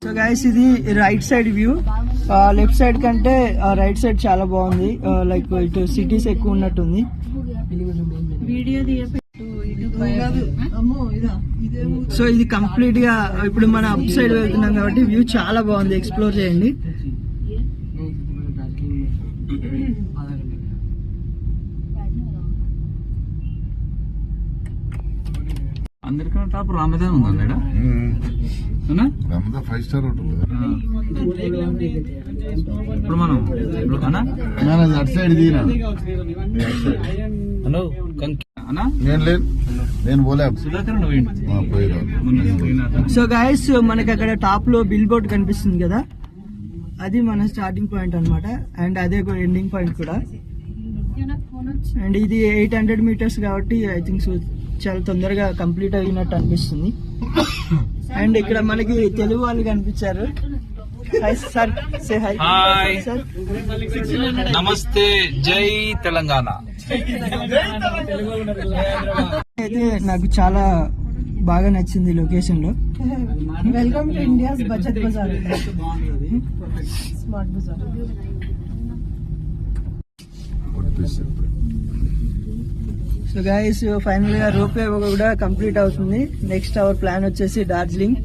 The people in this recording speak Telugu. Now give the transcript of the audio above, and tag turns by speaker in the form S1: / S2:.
S1: సో గైస్ ఇది right side view. Left side కంటే రైట్ సైడ్ చాలా బాగుంది. లైక్ ఇటు సిటీస్ ఎక్కువ ఉన్నట్టుంది. సో ఇది కంప్లీట్ గా ఇప్పుడు మనం అప్ సైడ్ వెళ్తున్నాం కాబట్టి వ్యూ చాలా బాగుంది. ఎక్స్ప్లోర్ చేయండి.
S2: అందరికన్నా టాప్ రామదే ఉందండి.
S3: రామదా 5 స్టార్ హోటల్.
S2: ఇప్పుడు మనం
S3: అటు సైడ్ దిగినా.
S2: హలో
S3: నేను పోలే.
S1: సో గైస్ మనకి అక్కడ టాప్ లో బిల్ బోర్డ్ కనిపిస్తుంది కదా, అది మన స్టార్టింగ్ పాయింట్ అన్నమాట. అండ్ అదే ఎండింగ్ పాయింట్ కూడా. అండ్ ఇది 800 meters కాబట్టి ఐ థింక్ సో చాలా తొందరగా కంప్లీట్ అయినట్టు అనిపిస్తుంది. అండ్ ఇక్కడ మనకి తెలుగు వాళ్ళు కనిపించారు. Hi sir, say hi.
S2: Hi
S1: sir,
S2: నమస్తే, జై తెలంగాణ.
S1: అయితే నాకు చాలా బాగా నచ్చింది లొకేషన్ లో. Welcome to India's budget bazaar, smart bazaar. So guys final గా రోప్ వే కూడా కంప్లీట్ అవుతుంది. నెక్స్ట్ అవర్ ప్లాన్ వచ్చేసి డార్జిలింగ్.